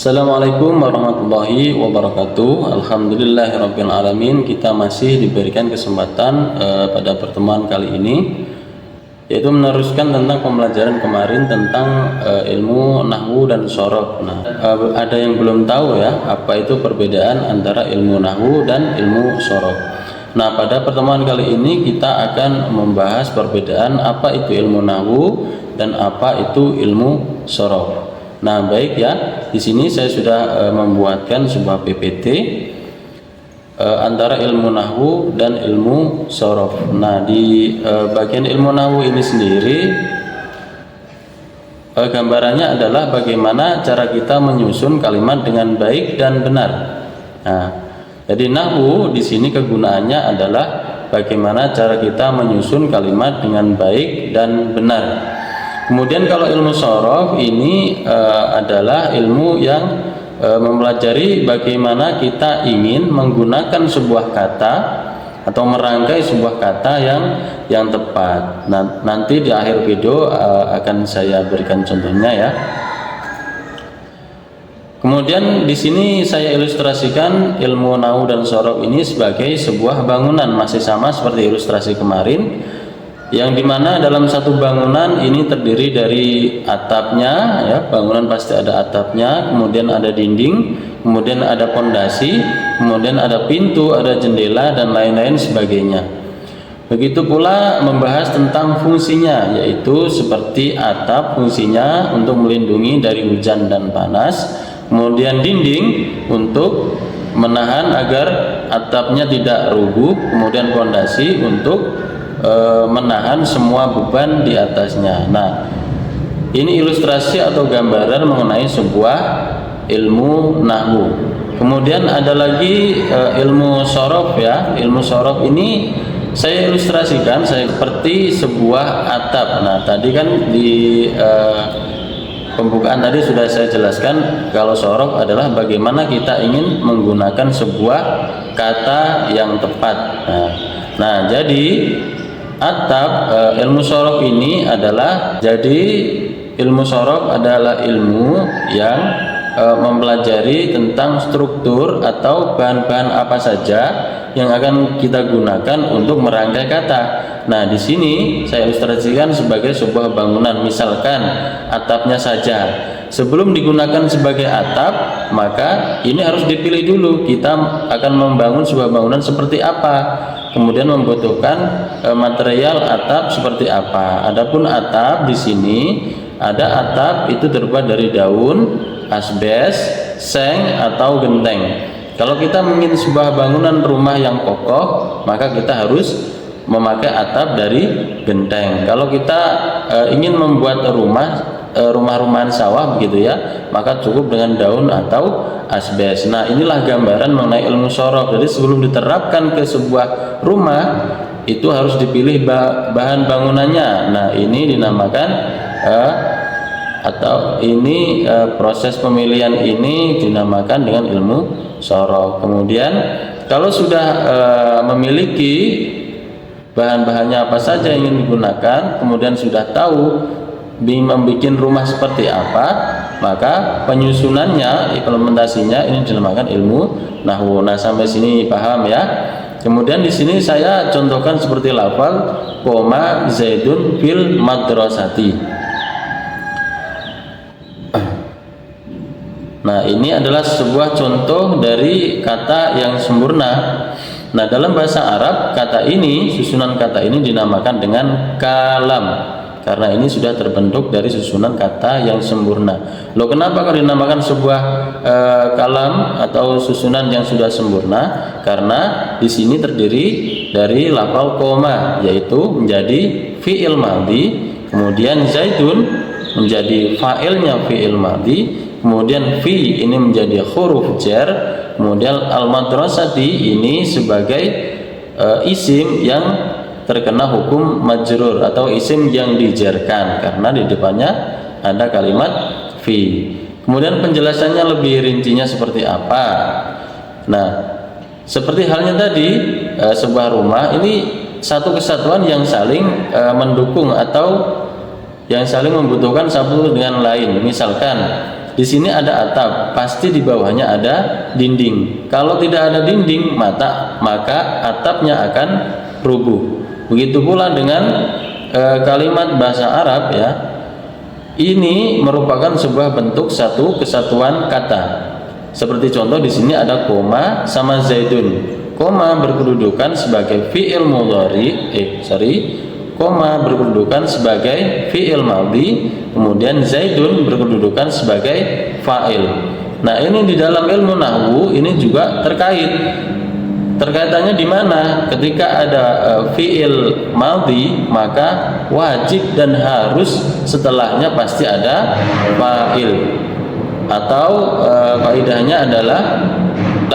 Assalamualaikum warahmatullahi wabarakatuh. Alhamdulillahirabbil alamin. Kita masih diberikan kesempatan pada pertemuan kali ini, yaitu meneruskan tentang pembelajaran kemarin tentang ilmu nahwu dan shorof. Nah, ada yang belum tahu ya apa itu perbedaan antara ilmu nahwu dan ilmu shorof. Nah, pada pertemuan kali ini kita akan membahas perbedaan apa itu ilmu nahwu dan apa itu ilmu shorof. Nah, baik ya. Di sini saya sudah membuatkan sebuah PPT antara ilmu nahwu dan ilmu shorof. Nah, di bagian ilmu nahwu ini sendiri gambarannya adalah bagaimana cara kita menyusun kalimat dengan baik dan benar. Nah, jadi nahwu di sini kegunaannya adalah bagaimana cara kita menyusun kalimat dengan baik dan benar. Kemudian kalau ilmu shorof ini adalah ilmu yang mempelajari bagaimana kita ingin menggunakan sebuah kata atau merangkai sebuah kata yang tepat. Nah, nanti di akhir video akan saya berikan contohnya ya. Kemudian di sini saya ilustrasikan ilmu nahwu dan shorof ini sebagai sebuah bangunan, masih sama seperti ilustrasi kemarin, yang dimana dalam satu bangunan ini terdiri dari atapnya ya, bangunan pasti ada atapnya, kemudian ada dinding, kemudian ada pondasi, kemudian ada pintu, ada jendela dan lain-lain sebagainya. Begitu pula membahas tentang fungsinya, yaitu seperti atap fungsinya untuk melindungi dari hujan dan panas, kemudian dinding untuk menahan agar atapnya tidak rubuh, kemudian pondasi untuk menahan semua beban di atasnya. Nah, ini ilustrasi atau gambaran mengenai sebuah ilmu nahwu. Kemudian ada lagi ilmu shorof ya. Ilmu shorof ini saya ilustrasikan seperti sebuah atap. Nah, tadi kan di pembukaan tadi sudah saya jelaskan kalau shorof adalah bagaimana kita ingin menggunakan sebuah kata yang tepat. Nah, jadi atap ilmu shorof ini adalah ilmu shorof adalah ilmu yang mempelajari tentang struktur atau bahan-bahan apa saja yang akan kita gunakan untuk merangkai kata. Nah, di sini saya ilustrasikan sebagai sebuah bangunan, misalkan atapnya saja. Sebelum digunakan sebagai atap, maka ini harus dipilih dulu kita akan membangun sebuah bangunan seperti apa. Kemudian membutuhkan material atap seperti apa. Adapun atap di sini ada atap itu terbuat dari daun, asbes, seng atau genteng. Kalau kita ingin sebuah bangunan rumah yang kokoh, maka kita harus memakai atap dari genteng. Kalau kita ingin membuat rumah-rumahan sawah begitu ya, maka cukup dengan daun atau asbes. Nah, inilah gambaran mengenai ilmu shorof. Jadi sebelum diterapkan ke sebuah rumah itu harus dipilih bahan bangunannya. Nah, ini dinamakan proses pemilihan ini dinamakan dengan ilmu shorof. Kemudian kalau sudah memiliki bahan-bahannya apa saja yang ingin digunakan, kemudian sudah tahu membuat rumah seperti apa, maka penyusunannya, implementasinya ini dinamakan ilmu nahwu. Nah, sampai sini paham ya. Kemudian di sini saya contohkan seperti lafal koma zaidun fil madrasati. Nah, ini adalah sebuah contoh dari kata yang sempurna. Nah, dalam bahasa Arab kata ini, susunan kata ini dinamakan dengan kalam, karena ini sudah terbentuk dari susunan kata yang sempurna. Loh, kenapa kalau dinamakan sebuah kalam atau susunan yang sudah sempurna? Karena di sini terdiri dari lafal koma, yaitu menjadi fi'il madhi, kemudian zaidun menjadi fa'ilnya fi'il madhi, kemudian fi ini menjadi huruf jar, kemudian al-madrasati ini sebagai isim yang terkena hukum majrur atau isim yang dijarkan karena di depannya ada kalimat fi. Kemudian penjelasannya lebih rincinya seperti apa? Nah, seperti halnya tadi sebuah rumah ini satu kesatuan yang saling mendukung atau yang saling membutuhkan satu dengan lain. Misalkan di sini ada atap, pasti di bawahnya ada dinding. Kalau tidak ada dinding, maka atapnya akan rubuh. Begitu pula dengan kalimat bahasa Arab ya. Ini merupakan sebuah bentuk satu kesatuan kata. Seperti contoh di sini ada koma sama zaidun. Koma berkedudukan sebagai fi'il mudhari, koma berkedudukan sebagai fi'il madhi, kemudian zaidun berkedudukan sebagai fa'il. Nah, ini di dalam ilmu nahwu ini juga terkait. Terkaitannya di mana? Ketika ada fi'il madhi, maka wajib dan harus setelahnya pasti ada fa'il. Atau kaidahnya adalah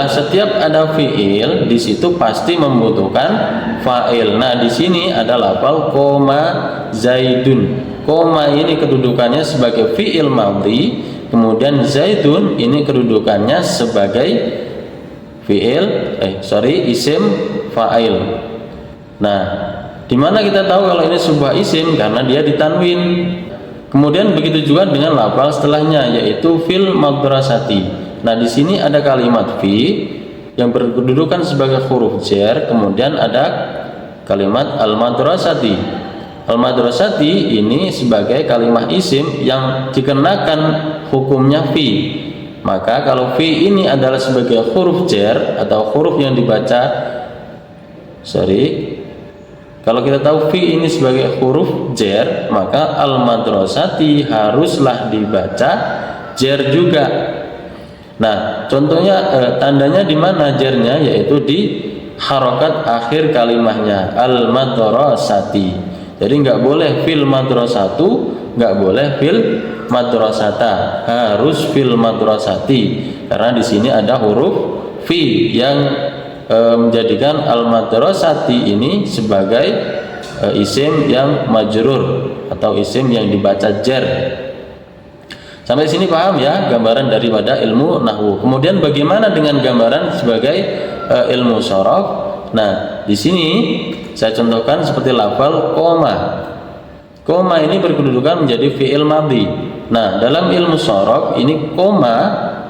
setiap ada fiil di situ pasti membutuhkan fa'il. Nah, di sini ada lafal koma zaidun. Koma ini kedudukannya sebagai fiil madhi, kemudian zaidun ini kedudukannya sebagai isim fa'il. Nah, di mana kita tahu kalau ini sebuah isim? Karena dia ditanwin. Kemudian begitu juga dengan lafal setelahnya, yaitu fil madrasati. Nah, di sini ada kalimat fi yang berkedudukan sebagai huruf jar, kemudian ada kalimat al-madrasati. Al-madrasati ini sebagai kalimat isim yang dikenakan hukumnya fi. Maka kalau fi ini adalah sebagai huruf jar atau huruf yang dibaca kalau kita tahu fi ini sebagai huruf jar, maka al-madrasati haruslah dibaca jar juga. Nah, contohnya tandanya di mana jarnya, yaitu di harokat akhir kalimahnya al-madrasati. Jadi nggak boleh fil madrasatu, nggak boleh fil madrasata, harus fil madrasati. Karena di sini ada huruf fi yang menjadikan al-madrasati ini sebagai isim yang majrur atau isim yang dibaca jar. Sampai sini paham ya gambaran daripada ilmu nahwu. Kemudian bagaimana dengan gambaran sebagai ilmu shorof? Nah, di sini saya contohkan seperti lafal koma. Koma ini berkedudukan menjadi fi'il madhi. Nah, dalam ilmu shorof ini koma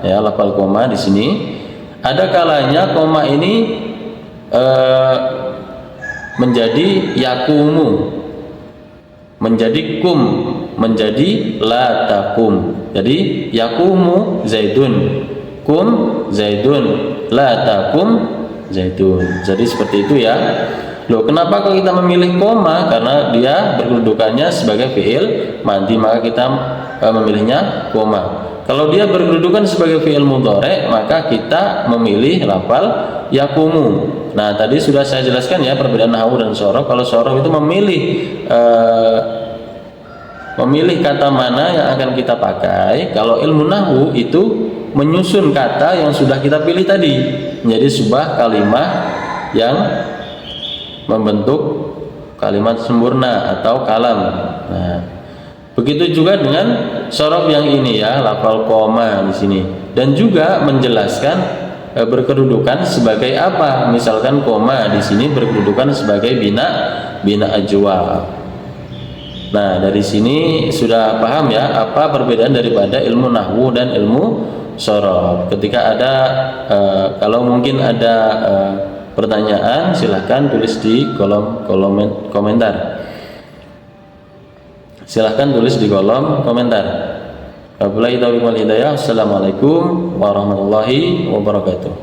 ya, lafal koma di sini ada kalanya koma ini menjadi yakumu, menjadi kum, menjadi la takum. Jadi yakumu zaidun, kum zaidun, la takum zaidun. Jadi seperti itu ya. Loh, kenapa kalau kita memilih koma? Karena dia berkedudukannya sebagai fi'il madhi, maka kita memilihnya koma. Kalau dia berkedudukan sebagai fi'il mudhari, maka kita memilih lafal yakumu. Nah, tadi sudah saya jelaskan ya perbedaan nahwu dan shorof. Kalau shorof itu memilih kata mana yang akan kita pakai. Kalau ilmu nahwu itu menyusun kata yang sudah kita pilih tadi menjadi sebuah kalimat yang membentuk kalimat sempurna atau kalam. Nah, begitu juga dengan shorof yang ini ya, lafal koma di sini, dan juga menjelaskan berkedudukan sebagai apa. Misalkan koma di sini berkedudukan sebagai bina ajwa. Nah, dari sini sudah paham ya apa perbedaan daripada ilmu nahwu dan ilmu shorof. Ketika ada kalau mungkin ada pertanyaan, silahkan tulis di kolom komentar. Silahkan tulis di kolom komentar. Wabillahi taufiq wal hidayah. Assalamualaikum warahmatullahi wabarakatuh.